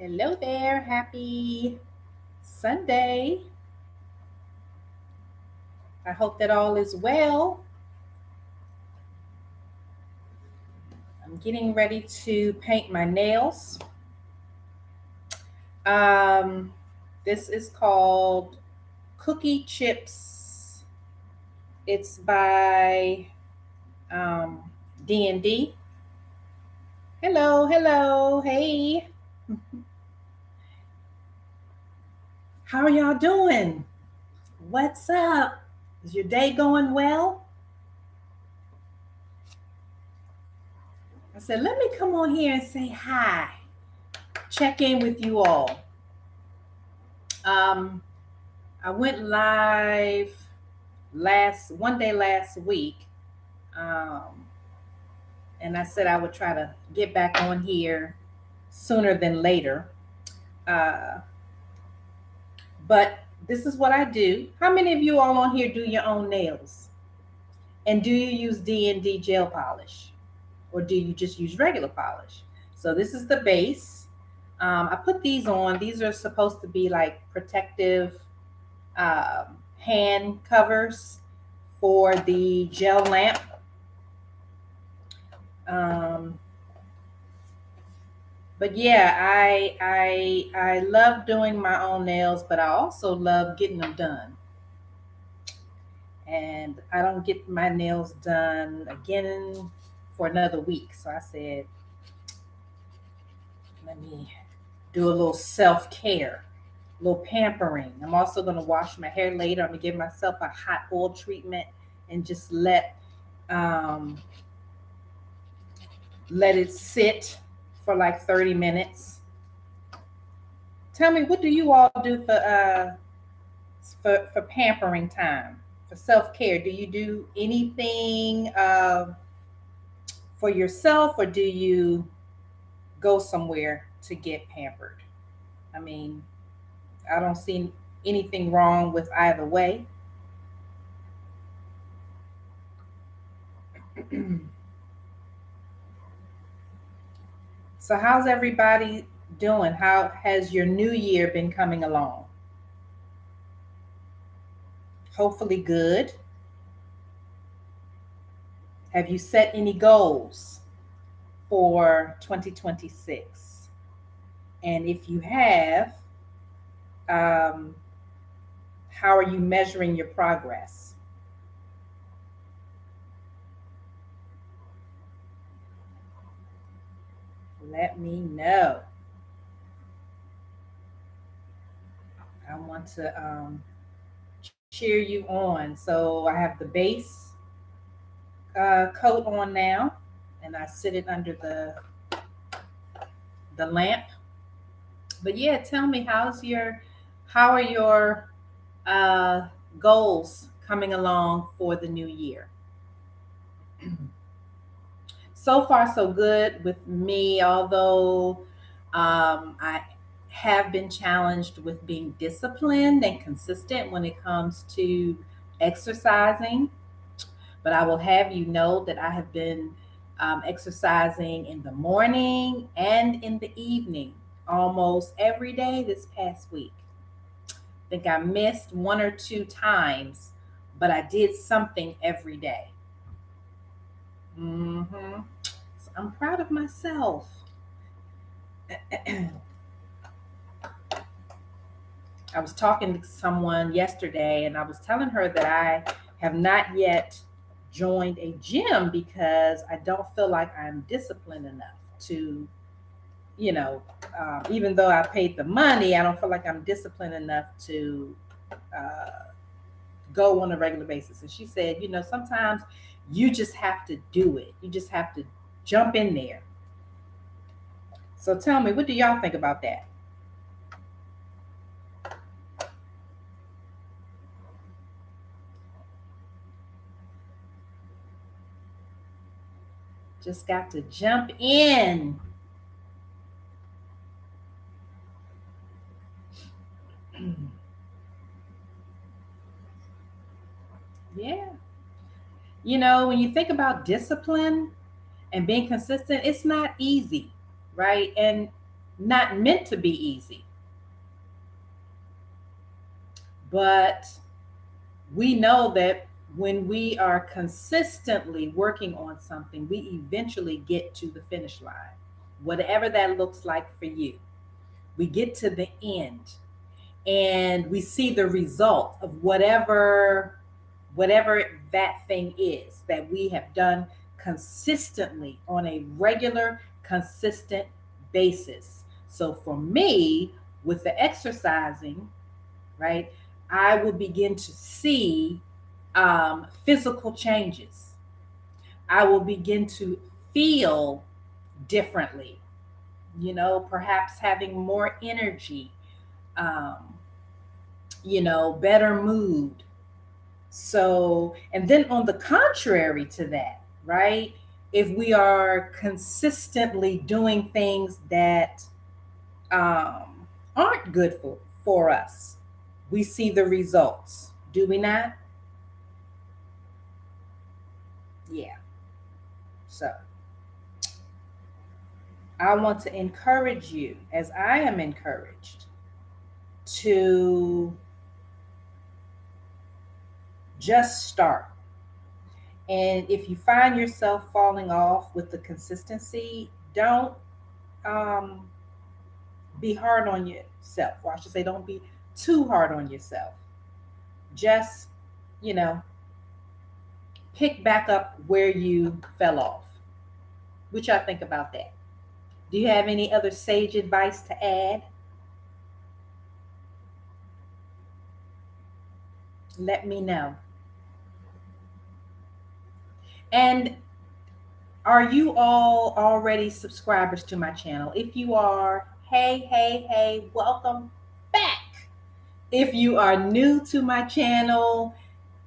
Hello there. Happy Sunday. I hope that all is well. I'm getting ready to paint my nails. Um, this is called Cookie Chips. It's by um, D&D. Hello, hello, hey. How are y'all doing? What's up? Is your day going well? I said, let me come on here and say hi. Check in with you all. Um, I went live one day last week, um, and I said I would try to get back on here sooner than later. Uh, but this is what I do. How many of you all on here do your own nails? And do you use D&D gel polish, or do you just use regular polish? So this is the base. I put these on. These are supposed to be like protective hand covers for the gel lamp. Um, but yeah, I love doing my own nails, but I also love getting them done. And I don't get my nails done again for another week. So I said, let me do a little self-care, a little pampering. I'm also going to wash my hair later. I'm going to give myself a hot oil treatment and just um, let it sit for like 30 minutes. Tell me, what do you all do for pampering time, for self-care? Do you do anything for yourself, or do you go somewhere to get pampered? I mean, I don't see anything wrong with either way. So, how's everybody doing? How has your new year been coming along? Hopefully, good. Have you set any goals for 2026? And if you have, um, how are you measuring your progress? Let me know. I want to cheer you on. So I have the base coat on now, and I sit it under the lamp. But yeah, tell me, how are your uh, goals coming along for the new year? So far, so good with me, although I have been challenged with being disciplined and consistent when it comes to exercising. But I will have you know that I have been exercising in the morning and in the evening almost every day this past week. I think I missed one or two times, but I did something every day. Mm-hmm. So I'm proud of myself. I was talking to someone yesterday and I was telling her that I have not yet joined a gym because I don't feel like I'm disciplined enough to, you know, even though I paid the money, I don't feel like I'm disciplined enough to uh, go on a regular basis. And she said, sometimes you just have to do it, you just have to jump in there. So tell me, what do y'all think about that? Just got to jump in. Yeah. When you think about discipline and being consistent, it's not easy, right? And not meant to be easy. But we know that when we are consistently working on something, we eventually get to the finish line, whatever that looks like for you. We get to the end and we see the result of whatever that thing is that we have done consistently on a regular, consistent basis. So for me, with the exercising, right, I will begin to see physical changes. I will begin to feel differently, perhaps having more energy, um, better mood. So, and then on the contrary to that, right? If we are consistently doing things that aren't good for us, we see the results, do we not? Yeah. So, I want to encourage you, as I am encouraged, to just start. And if you find yourself falling off with the consistency, don't um, be hard on yourself. Or I should say, don't be too hard on yourself. Just, you know, pick back up where you fell off. What y'all think about that? Do you have any other sage advice to add? Let me know. And are you all already subscribers to my channel? If you are, hey, hey, hey, welcome back. If you are new to my channel,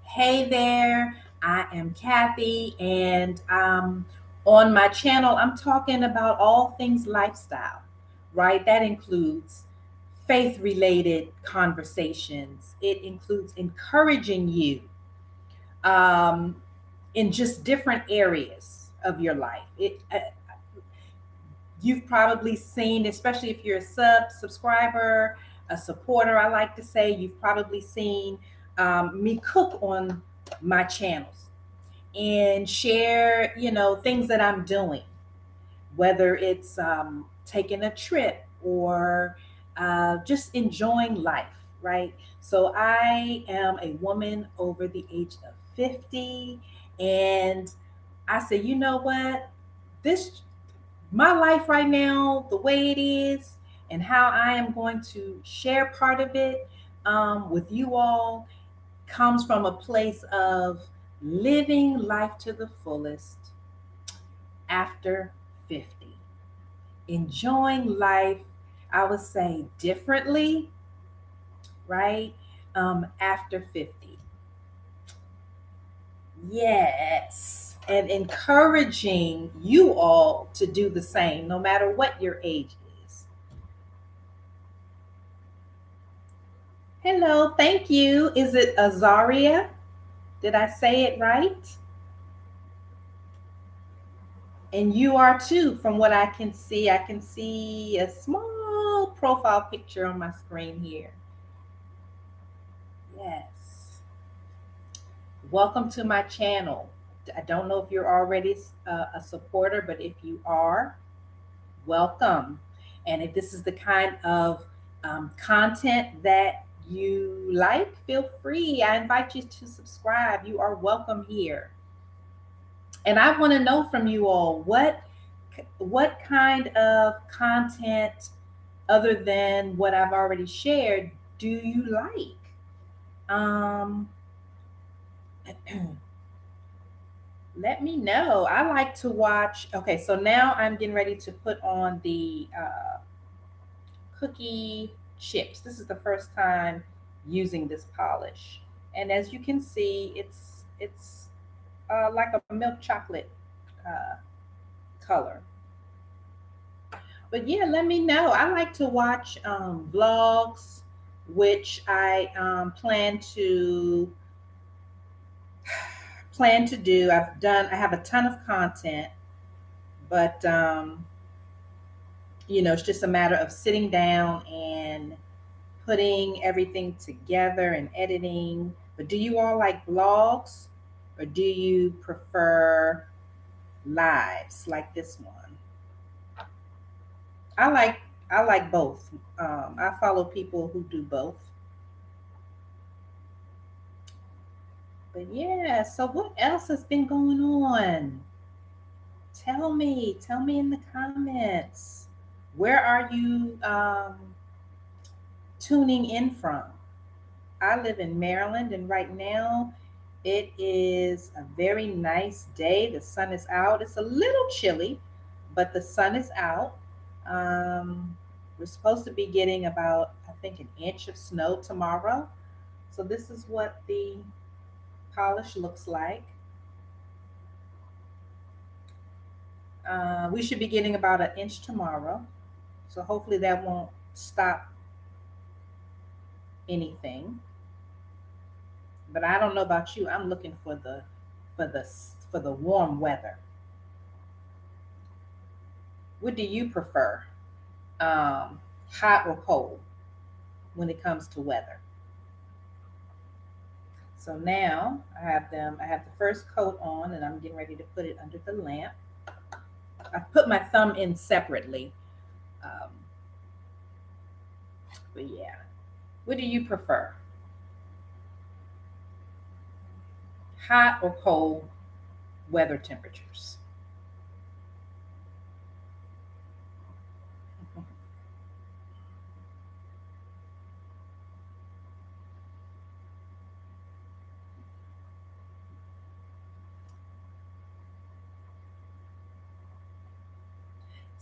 hey there, I am Kathy, and On my channel, I'm talking about all things lifestyle, right? That includes faith related conversations, it includes encouraging you um, in just different areas of your life. You've probably seen, especially if you're a subscriber, a supporter, I like to say, you've probably seen me cook on my channels and share, things that I'm doing, whether it's taking a trip or just enjoying life, right? So I am a woman over the age of 50, and I say, you know what? This my life right now, the way it is, and how I am going to share part of it with you all, comes from a place of living life to the fullest after 50. Enjoying life, I would say, differently, right? After 50. Yes. And encouraging you all to do the same, no matter what your age is. Hello, thank you. Is it Azaria? Did I say it right? And you are too, from what I can see. I can see a small profile picture on my screen here. Yes. Welcome to my channel. I don't know if you're already a supporter, but if you are, welcome. And if this is the kind of content that you like, feel free. I invite you to subscribe. You are welcome here. And I want to know from you all what kind of content other than what I've already shared do you like? Um, Let me know. I like to watch. Okay, so now I'm getting ready to put on the cookie chips. This is the first time using this polish, and as you can see, it's like a milk chocolate uh, color. But yeah, let me know. I like to watch vlogs, which I plan to do. I have a ton of content, but it's just a matter of sitting down and putting everything together and editing. But do you all like vlogs, or do you prefer lives like this one? I like I like both. I follow people who do both. But yeah, so what else has been going on? Tell me in the comments. Where are you tuning in from? I live in Maryland, and right now it is a very nice day. The sun is out. It's a little chilly, but the sun is out. We're supposed to be getting about, I think, an inch of snow tomorrow. So this is what the polish looks like. We should be getting about an inch tomorrow. So hopefully that won't stop anything. But I don't know about you. I'm looking for the for the warm weather. What do you prefer? Hot or cold when it comes to weather? So now I have the first coat on, and I'm getting ready to put it under the lamp. I put my thumb in separately. Um, but yeah, what do you prefer? Hot or cold weather temperatures?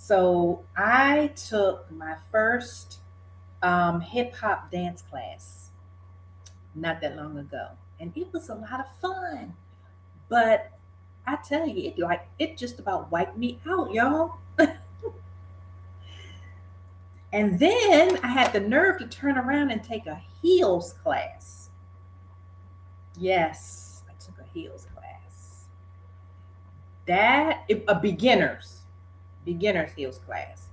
So I took my first hip hop dance class not that long ago, and it was a lot of fun. But I tell you, it just about wiped me out, y'all. And then I had the nerve to turn around and take a heels class. Yes, I took a heels class. A beginners heels class.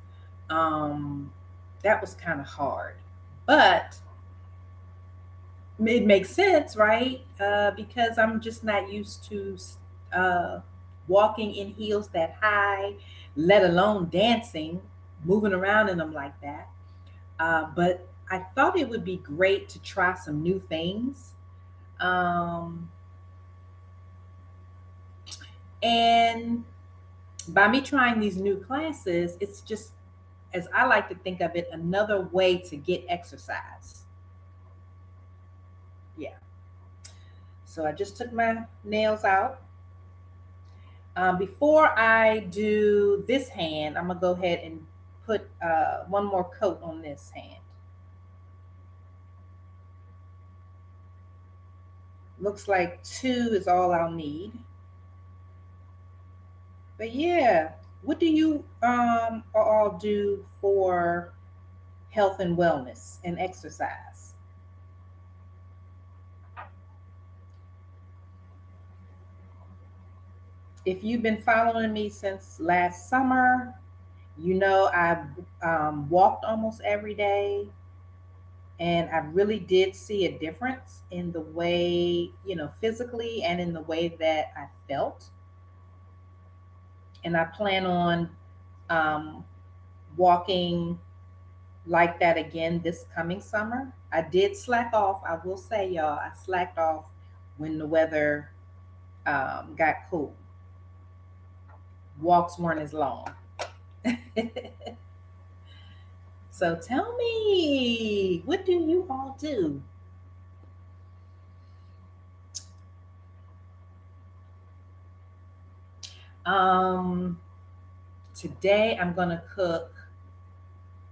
Um, that was kind of hard, but it makes sense, right? Because I'm just not used to uh, walking in heels that high, let alone dancing, moving around in them like that. But I thought it would be great to try some new things. Um, and by me trying these new classes, it's just, as I like to think of it, another way to get exercise. Yeah. So I just took my nails out. Before I do this hand, I'm gonna go ahead and put one more coat on this hand. Looks like two is all I'll need. But yeah, what do you all do for health and wellness and exercise? If you've been following me since last summer, you know I've walked almost every day, and I really did see a difference in the way, physically and in the way that I felt. And I plan on um, walking like that again this coming summer. I did slack off. I will say, y'all, I slacked off when the weather got cool. Walks weren't as long. So tell me, what do you all do? Um, Today I'm gonna cook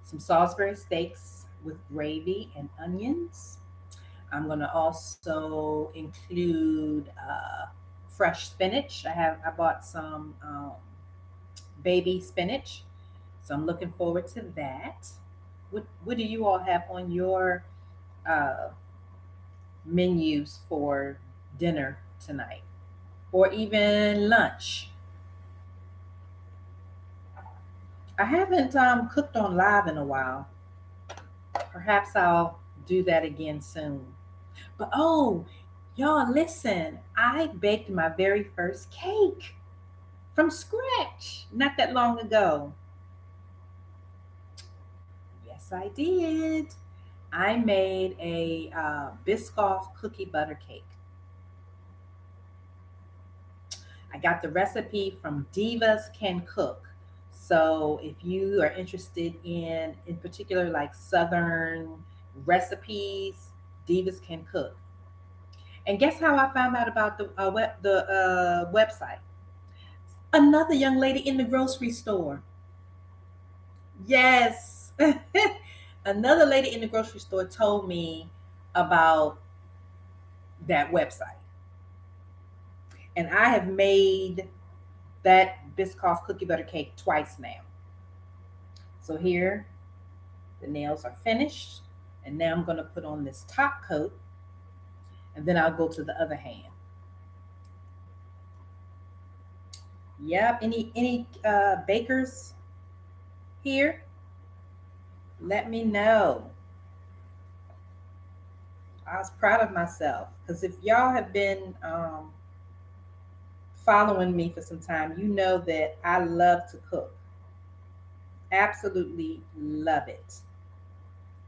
some Salisbury steaks with gravy and onions. I'm gonna also include fresh spinach. I bought some baby spinach, so I'm looking forward to that. What do you all have on your uh, menus for dinner tonight, or even lunch? I haven't cooked on live in a while. Perhaps I'll do that again soon. But oh, y'all, listen, I baked my very first cake from scratch not that long ago. Yes, I did. I made a Biscoff cookie butter cake. I got the recipe from Divas Can Cook. So if you are interested in particular, like Southern recipes, Divas Can Cook. And guess how I found out about the website? Another young lady in the grocery store. Yes. Another lady in the grocery store told me about that website. And I have made that Biscoff cookie butter cake twice now. So here, the nails are finished. And now I'm going to put on this top coat. And then I'll go to the other hand. Yep. Any bakers here? Let me know. I was proud of myself because if y'all have been following me for some time, you know that I love to cook. Absolutely love it.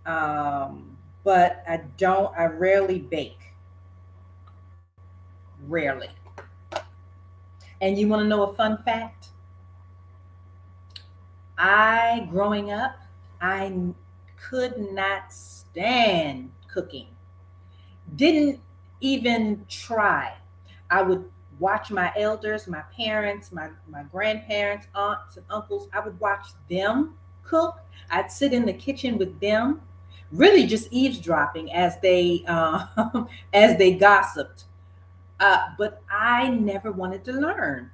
But I rarely bake. Rarely. And you want to know a fun fact? Growing up, I could not stand cooking. Didn't even try. I would watch my elders, my parents, my grandparents, aunts, and uncles. I would watch them cook. I'd sit in the kitchen with them, really just eavesdropping as they as they gossiped. But I never wanted to learn.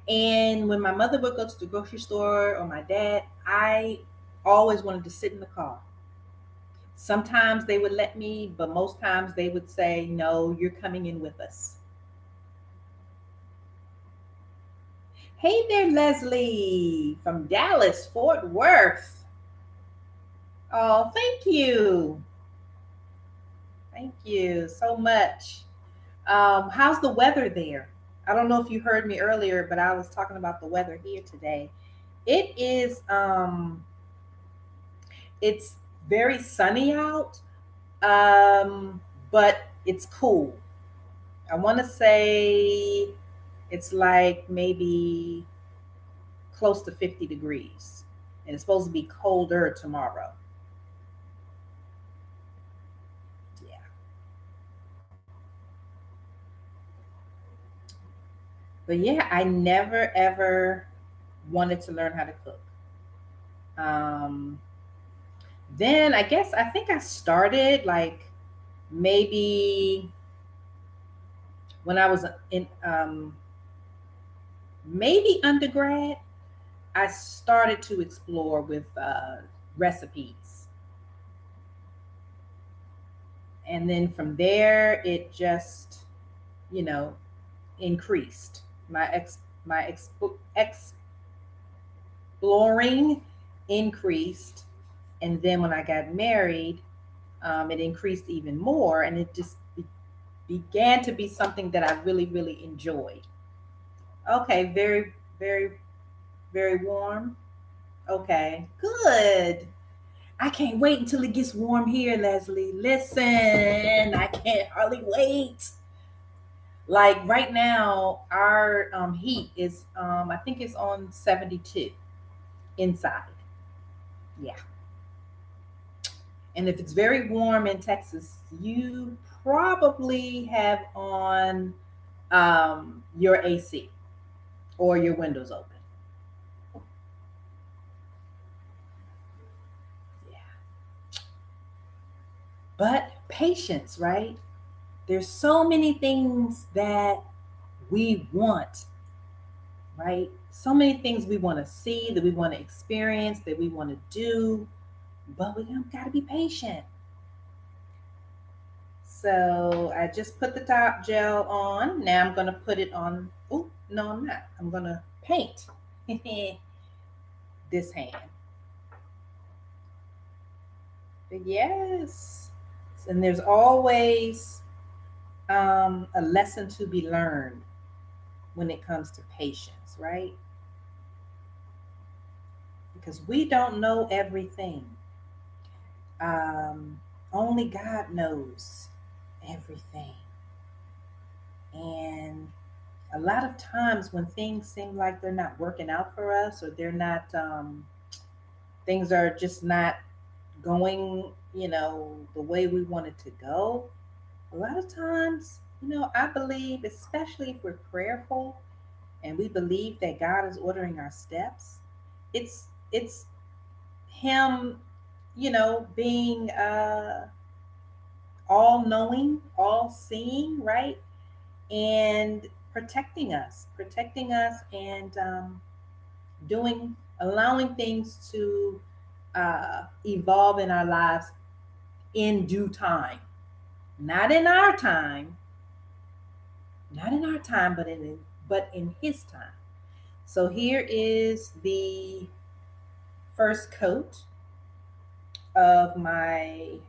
And when my mother would go to the grocery store or my dad, I always wanted to sit in the car. Sometimes they would let me, but most times they would say, "No, you're coming in with us." Hey there, Leslie from Dallas, Fort Worth. Oh, thank you. Thank you so much. How's the weather there? I don't know if you heard me earlier, but I was talking about the weather here today. It is it's very sunny out, um, but it's cool. I want to say it's like maybe close to 50 degrees, and it's supposed to be colder tomorrow. Yeah. But yeah, I never ever wanted to learn how to cook. Um, then I think I started like maybe when I was in maybe undergrad. I started to explore with recipes, and then from there it just you know increased. My exploring increased, and then when I got married, it increased even more, and it just began to be something that I really, really enjoyed. Okay, very, very, very warm. Okay, good. I can't wait until it gets warm here, Leslie. Listen, I can't hardly wait. Like right now, our heat is, I think it's on 72 inside. Yeah. And if it's very warm in Texas, you probably have on your AC or your windows open. Yeah. But patience, right? There's so many things that we want, right? So many things we want to see, that we want to experience, that we want to do, but we got to be patient. So I just put the top gel on. Now I'm going to put it on. Oh, no, I'm not. I'm going to paint this hand. But yes. And there's always a lesson to be learned when it comes to patience, right? Because we don't know everything. Um, Only God knows everything. And a lot of times when things seem like they're not working out for us, or they're not, things are just not going, the way we want it to go, a lot of times, I believe, especially if we're prayerful and we believe that God is ordering our steps, it's Him, being all knowing, all seeing, right? And protecting us, and allowing things to evolve in our lives in due time. Not in our time, not in our time, but in His time. So here is the first coat of my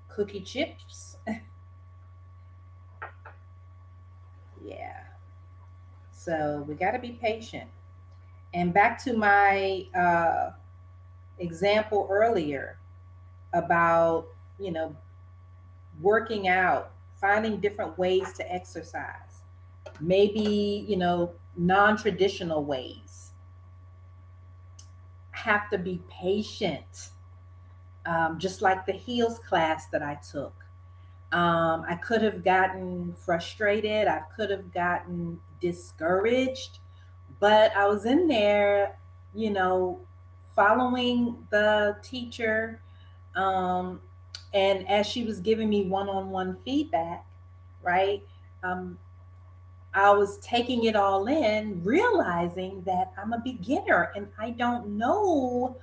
cookie chips. Yeah. So we got to be patient. And back to my example earlier about, you know, working out, finding different ways to exercise, maybe, non traditional ways. Have to be patient. Just like the heels class that I took. I could have gotten frustrated. I could have gotten discouraged, but I was in there, you know, following the teacher. Um, and as she was giving me one on one feedback, right? Um, I was taking it all in, realizing that I'm a beginner and I don't know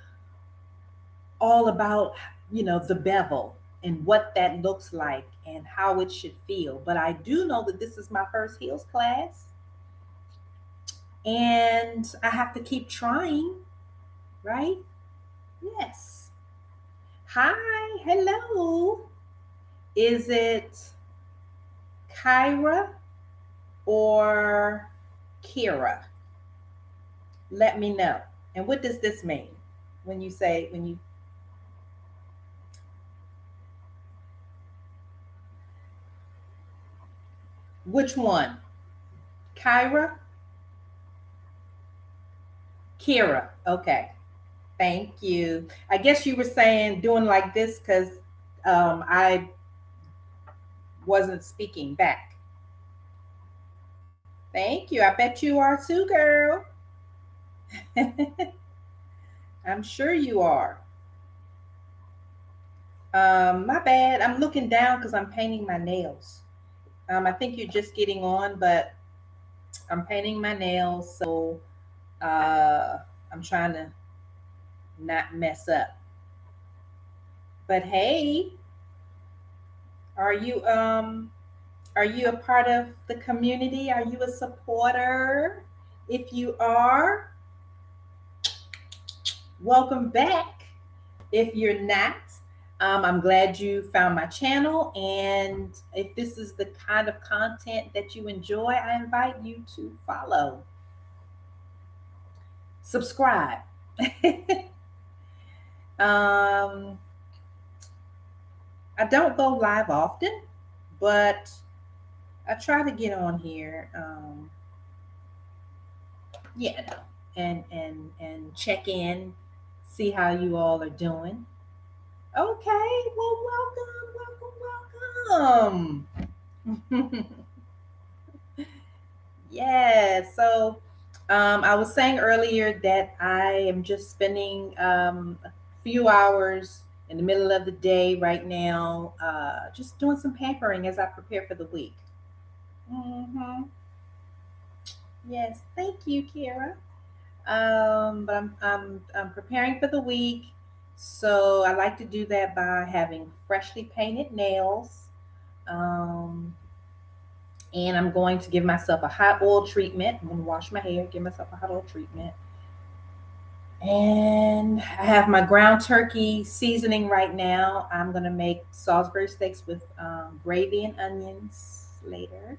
all about, the bevel and what that looks like and how it should feel. But I do know that this is my first heels class and I have to keep trying, right? Yes. Hi, hello. Is it Kyra or Kira? Let me know. And what does this mean when you say, which one? Kyra? Kira. Okay. Thank you. I guess you were saying doing like this because I wasn't speaking back. Thank you. I bet you are too, girl. I'm sure you are. My bad. I'm looking down because I'm painting my nails. I think you're just getting on, but I'm painting my nails, so uh, I'm trying to not mess up. But hey, are you um are you a part of the community? Are you a supporter? If you are, welcome back. If you're not, I'm glad you found my channel. And if this is the kind of content that you enjoy, I invite you to follow, subscribe. um, I don't go live often, but I try to get on here, you know, and check in, see how you all are doing. Okay, well, welcome, welcome. Yeah, so I was saying earlier that I am just spending a few hours in the middle of the day right now, just doing some pampering as I prepare for the week. Hmm. Yes, thank you, Kira. But I'm preparing for the week, so I like to do that by having freshly painted nails. Um, and I'm going to give myself a hot oil treatment. I'm going to wash my hair, give myself a hot oil treatment. And I have my ground turkey seasoning right now. I'm going to make Salisbury steaks with gravy and onions later,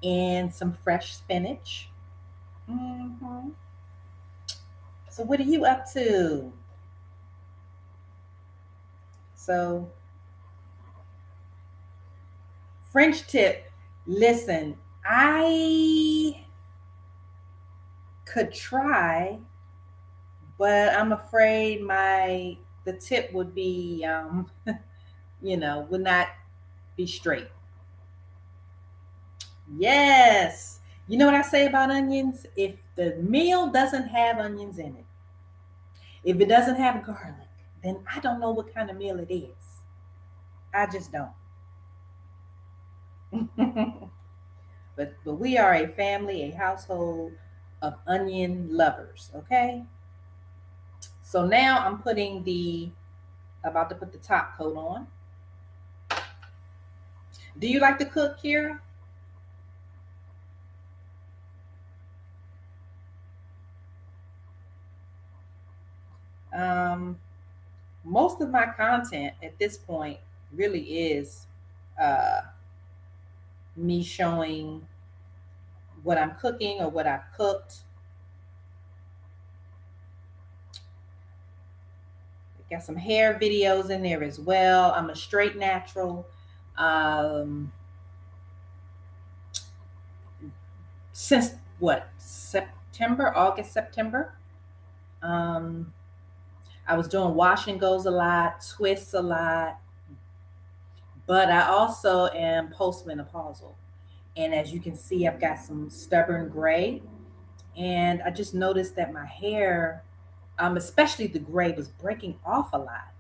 and some fresh spinach. Hmm. So, what are you up to? So, French tip. Listen, I could try, but I'm afraid the tip would be would not be straight. Yes. You know what I say about onions? If the meal doesn't have onions in it, if it doesn't have garlic, then I don't know what kind of meal it is. I just don't. But we are a family, a household of onion lovers, okay? So now I'm putting the about to put the top coat on. Do you like to cook, Kira? Um, Most of my content at this point really is uh, me showing what I'm cooking or what I've cooked. Got some hair videos in there as well. I'm a straight natural. Um, since what, September, August, September. Um, I was doing wash and goes a lot, twists a lot, but I also am postmenopausal. And as you can see, I've got some stubborn gray. And I just noticed that my hair, especially the gray, was breaking off a lot.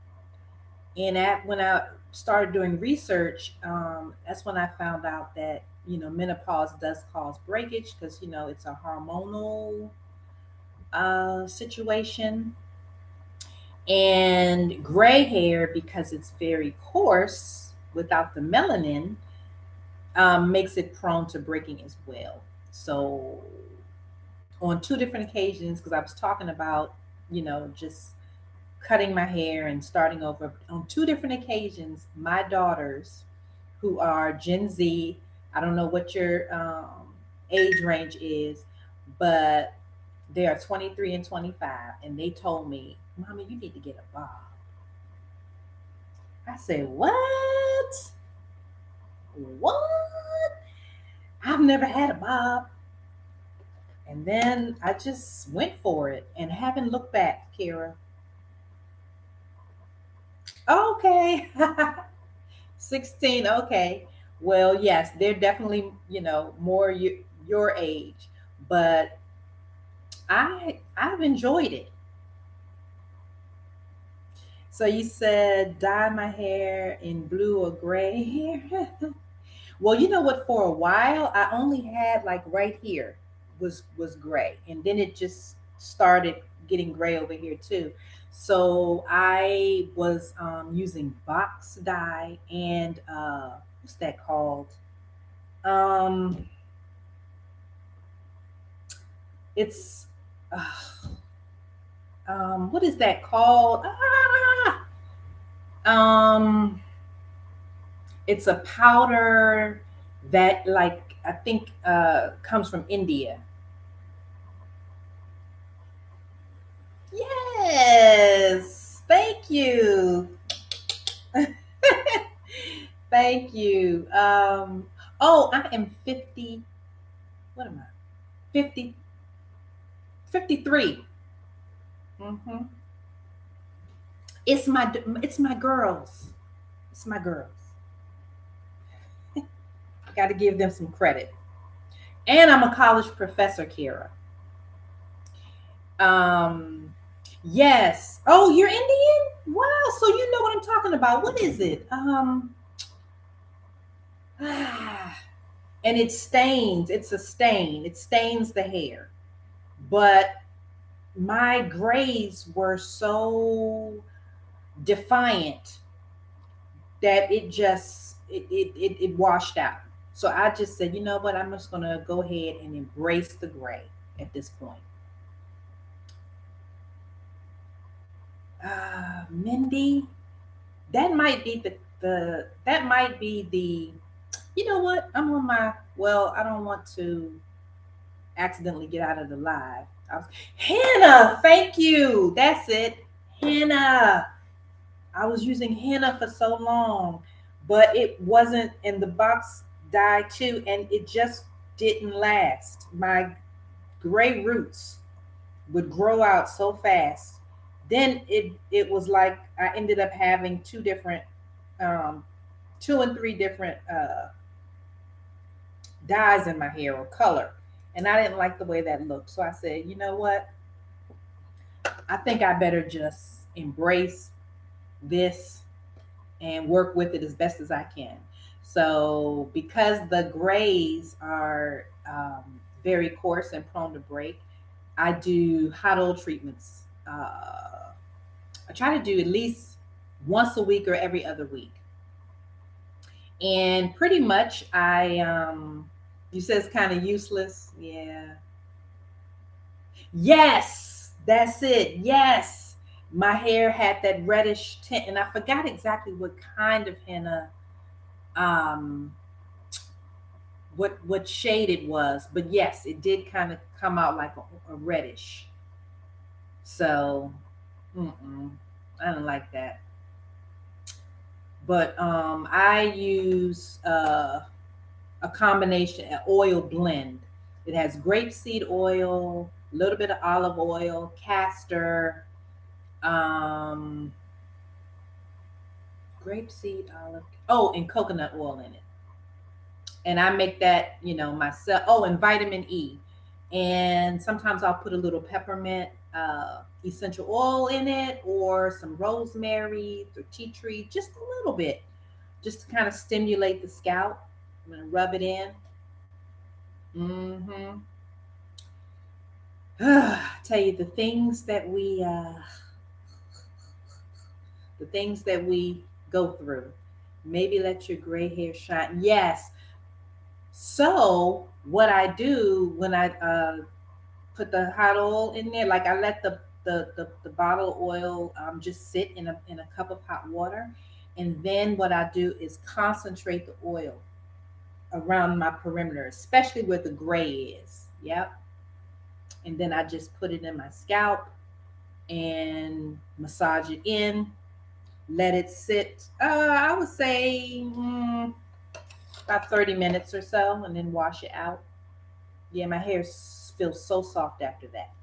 And when I started doing research, that's when I found out that menopause does cause breakage because it's a hormonal situation, and gray hair because it's very coarse without the melanin makes it prone to breaking as well. So on two different occasions, because I was talking about just cutting my hair and starting over, on two different occasions, my daughters, who are Gen Z, I don't know what your age range is, but they are 23 and 25, and they told me, Mommy, you need to get a bob. I said, what? What? I've never had a bob. And then I just went for it and haven't looked back, Kira. Okay. 16, okay. Well, yes, they're definitely, more your age, but I've enjoyed it. So you said dye my hair in blue or gray hair. Well, you know what? For a while, I only had like right here was gray, and then it just started getting gray over here too. So I was using box dye and what's that called? Um, it's what is that called? Um, it's a powder that like I think comes from India. Yes, thank you. Thank you. Oh, I am 50. What am I? 50, 53. Mm-hmm. It's my girls. It's my girls. Got to give them some credit. And I'm a college professor, Kira. Um, yes. Oh, you're Indian? Wow. So you know what I'm talking about. What is it? And it stains. It's a stain. It stains the hair. But my grays were so defiant that it washed out. So I just said, you know what? I'm just gonna go ahead and embrace the gray at this point. Mindy, that might be the that might be the. You know what? I'm on my. Well, I don't want to accidentally get out of the live. Hannah, thank you. That's it. Hannah. I was using henna for so long, but it wasn't in the box dye too, and it just didn't last. My gray roots would grow out so fast. Then it was like I ended up having two different, um, two and three different dyes in my hair or color, and I didn't like the way that looked. So I said, you know what? I think I better just embrace this and work with it as best as I can. So, because the grays are very coarse and prone to break, I do hot oil treatments. I try to do at least once a week or every other week. And pretty much, you said it's kind of useless. Yeah. Yes, that's it. Yes. My hair had that reddish tint, and I forgot exactly what kind of henna um what shade it was, but yes, it did kind of come out like a reddish. So I don't like that. But I use a combination, an oil blend. It has grapeseed oil, a little bit of olive oil, castor, um grapeseed, olive, oh, and coconut oil in it. And I make that, myself. Oh, and vitamin E. And sometimes I'll put a little peppermint essential oil in it, or some rosemary or tea tree, just a little bit. just to kind of stimulate the scalp. I'm gonna rub it in. Mm-hmm. Tell you the things that we go through. Maybe let your gray hair shine. Yes. So what I do when I put the hot oil in there, like I let the bottle oil just sit in a cup of hot water, and then what I do is concentrate the oil around my perimeter, especially where the gray is. Yep. And then I just put it in my scalp and massage it in. Let it sit. I would say about 30 minutes or so, and then wash it out. Yeah, my hair feels so soft after that.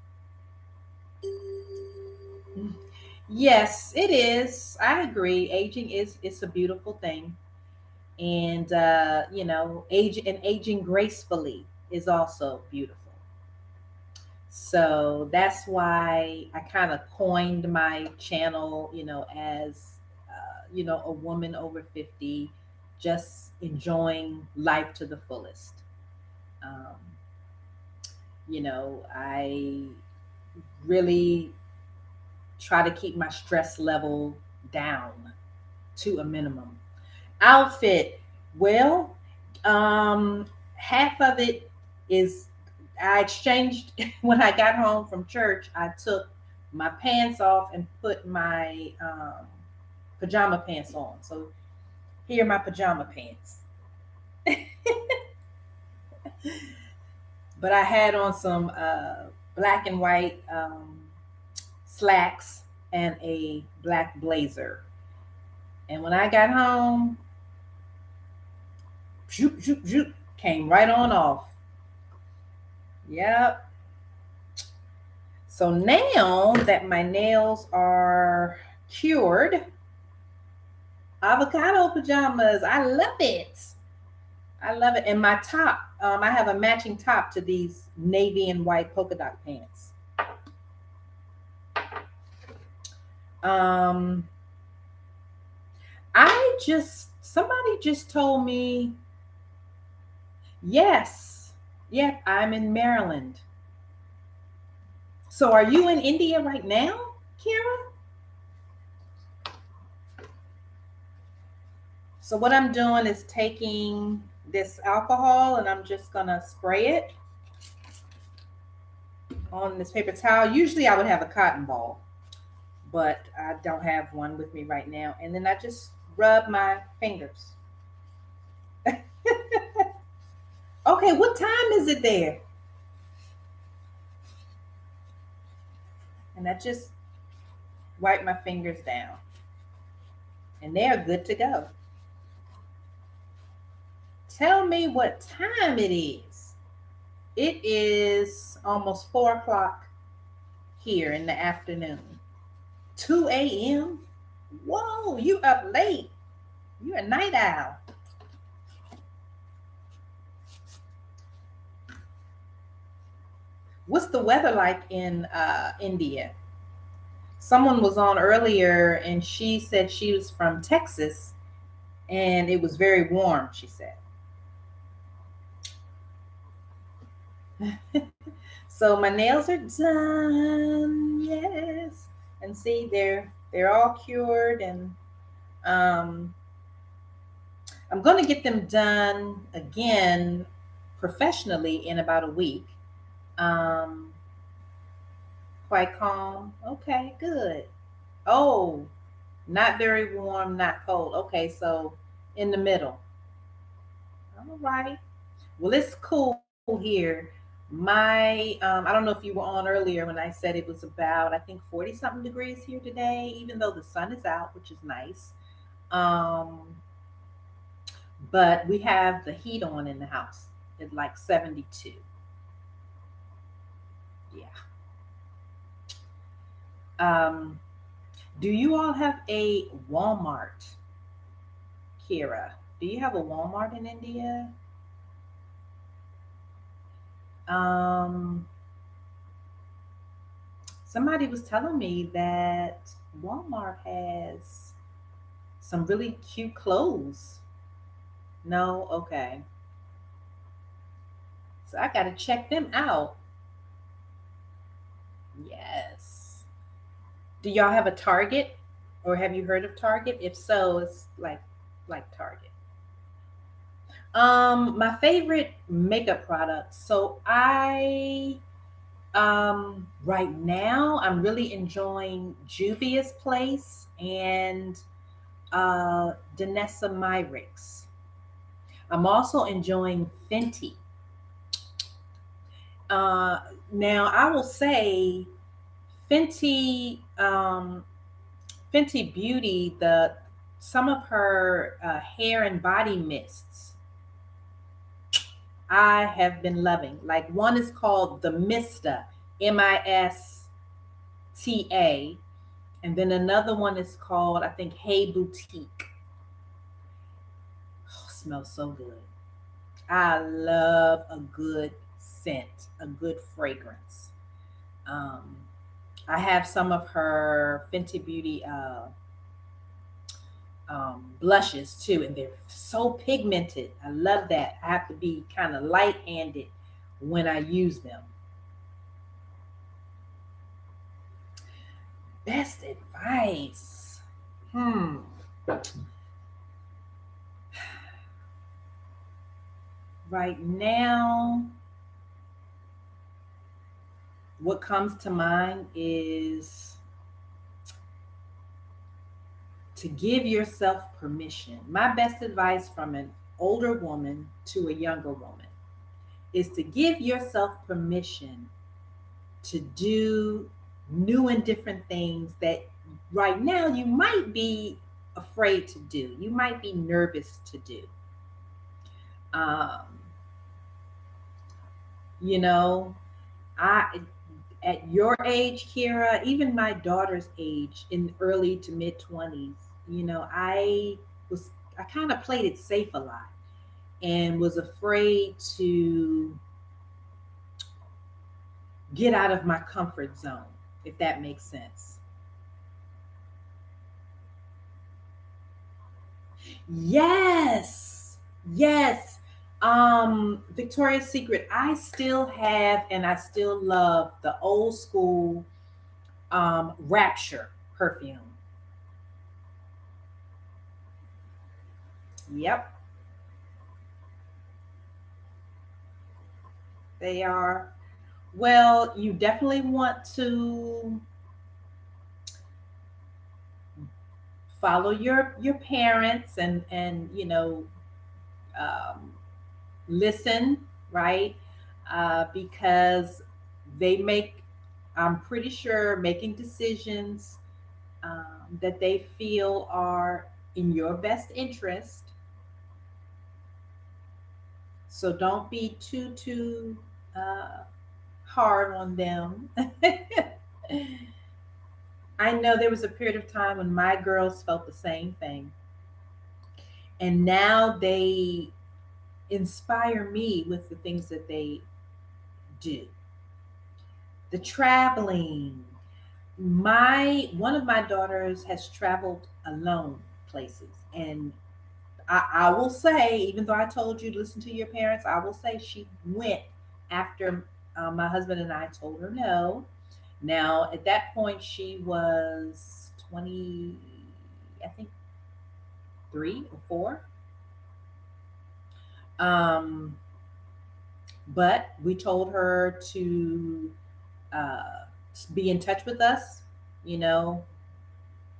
Yes, it is. I agree. Aging is it's a beautiful thing, and aging gracefully is also beautiful. So that's why I kind of coined my channel, as a woman over 50, just enjoying life to the fullest. Um, I really try to keep my stress level down to a minimum. Outfit, well, half of it is I exchanged when I got home from church. I took my pants off and put my pajama pants on. So here are my pajama pants. But I had on some black and white slacks and a black blazer. And when I got home, zoop, zoop, zoop, came right on off. Yep. So now that my nails are cured, avocado pajamas, I love it. I love it. And my top, I have a matching top to these navy and white polka dot pants. Um, somebody just told me, yes, yep, I'm in Maryland. So are you in India right now, Kira? So what I'm doing is taking this alcohol and I'm just gonna spray it on this paper towel. Usually I would have a cotton ball, but I don't have one with me right now. And then I just rub my fingers. Okay, what time is it there? And I just wipe my fingers down. And they're good to go. Tell me what time it is. It is almost 4 o'clock here in the afternoon. 2 a.m. Whoa, you up late. You're a night owl. What's the weather like in India? Someone was on earlier and she said she was from Texas and it was very warm, she said. So my nails are done. Yes. And see they're all cured and um I'm going to get them done again professionally in about a week. Um Quite calm. Okay, good. Oh, not very warm, not cold. Okay, so in the middle. All right. Well, it's cool here. I don't know if you were on earlier when I said it was about, I think, 40 something degrees here today, even though the sun is out, which is nice. Um, but we have the heat on in the house at like 72. Yeah. Um, do you all have a Walmart, Kira? Do you have a Walmart in India? Um, Somebody was telling me that Walmart has some really cute clothes. No, okay. So I gotta check them out. Yes. Do y'all have a Target, or have you heard of Target? If so, it's like Target. My favorite makeup products. So I right now I'm really enjoying Juvia's Place and Danessa Myricks. I'm also enjoying Fenty. Uh, Now I will say Fenty, Fenty Beauty, the some of her hair and body mists I have been loving. Like one is called the Mista, Mista, and then another one is called I think Hey Boutique. Oh, smells so good. I love a good scent, a good fragrance. Um, I have some of her Fenty Beauty blushes too, and they're so pigmented. I love that. I have to be kind of light handed when I use them. Best advice. Hmm. Right now, what comes to mind is to give yourself permission. My best advice from an older woman to a younger woman is to give yourself permission to do new and different things that right now you might be afraid to do. You might be nervous to do. Um, you know, I at your age, Kira, even my daughter's age, in early to mid 20s, was I kind of played it safe a lot and was afraid to get out of my comfort zone, if that makes sense. Yes. Yes. Victoria's Secret. I still have and I still love the old school Rapture perfume. Yep, they are. Well, you definitely want to follow your parents and um, listen, right? Because they make, I'm pretty sure, making decisions that they feel are in your best interest. So don't be too uh, hard on them. I know there was a period of time when my girls felt the same thing, and now they inspire me with the things that they do. The traveling. My one of my daughters has traveled alone places, and I will say, even though I told you to listen to your parents, I will say she went after my husband and I told her no. Now, at that point, she was 20, I think 3 or 4. Um, but we told her to uh, be in touch with us, you know,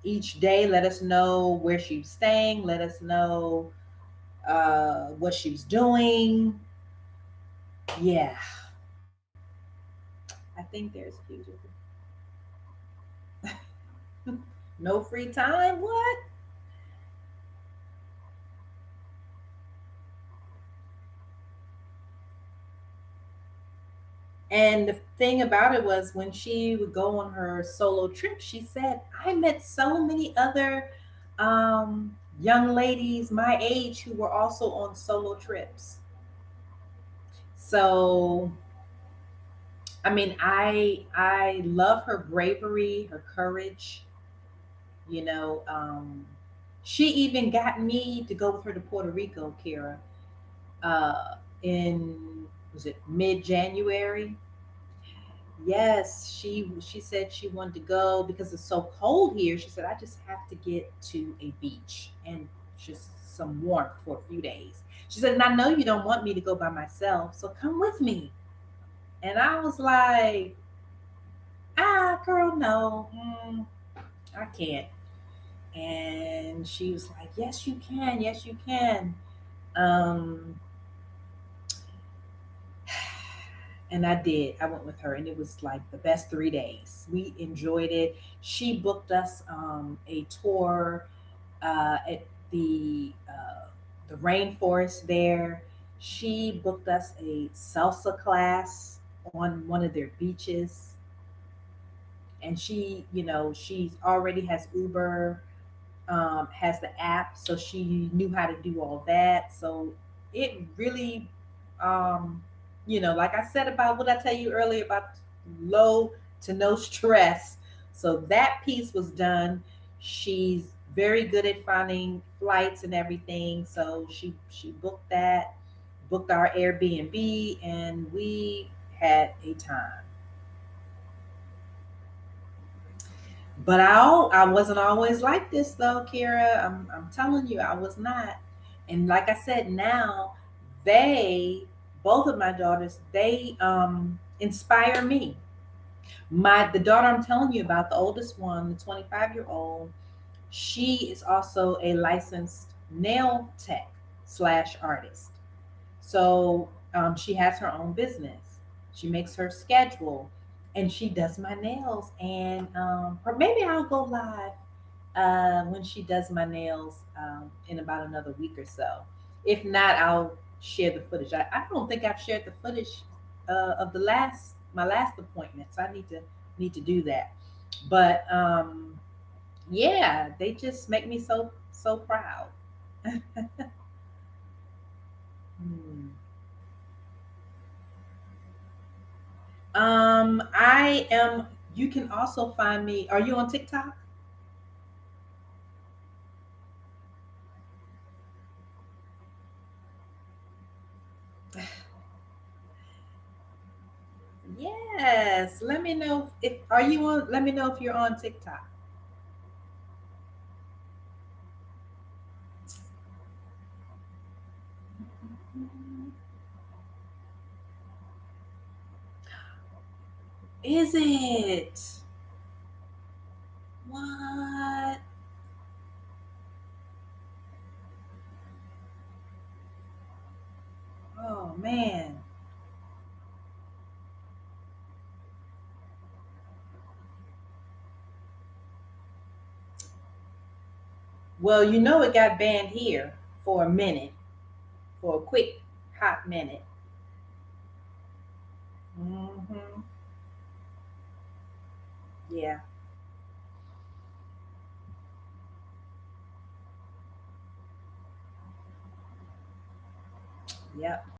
each day. Let us know where she was staying, let us know what she was doing. Yeah, I think there's a future. No free time? What? And the thing about it was when she would go on her solo trip, she said, I met so many other young ladies my age who were also on solo trips. So, I mean, I love her bravery, her courage. You know, She even got me to go with her to Puerto Rico, Kira, in, was it mid-January? Yes, she said she wanted to go because it's so cold here. She said, I just have to get to a beach and just some warmth for a few days. She said, and I know you don't want me to go by myself, so come with me. And I was like, girl, no, I can't. And she was like, yes, you can. Yes, you can. Um, and I did. I went with her, and it was like the best 3 days. We enjoyed it. She booked us a tour at the rainforest there. She booked us a salsa class on one of their beaches, and she's already has Uber, has the app, so she knew how to do all that. So it really, um, like I said about what I tell you earlier about low to no stress. So that piece was done. She's very good at finding flights and everything. So she booked that, booked our Airbnb, and we had a time. But I wasn't always like this though, Kira. I'm telling you, I was not. And like I said, now they, both of my daughters, they inspire me. The daughter I'm telling you about, the oldest one, the 25-year-old, she is also a licensed nail tech slash artist. So she has her own business. She makes her schedule, and she does my nails. And or maybe I'll go live when she does my nails in about another week or so. If not, I'll share the footage. I don't think I've shared the footage of the last my last appointment, so I need to do that. But yeah, they just make me so proud. Hmm. I am. You can also find me. Are you on TikTok? Yes. Let me know if are you on. Let me know if you're on TikTok. Is it? What? Oh man. Well, it got banned here for a minute, for a quick hot minute. Hmm. Yeah. Yep.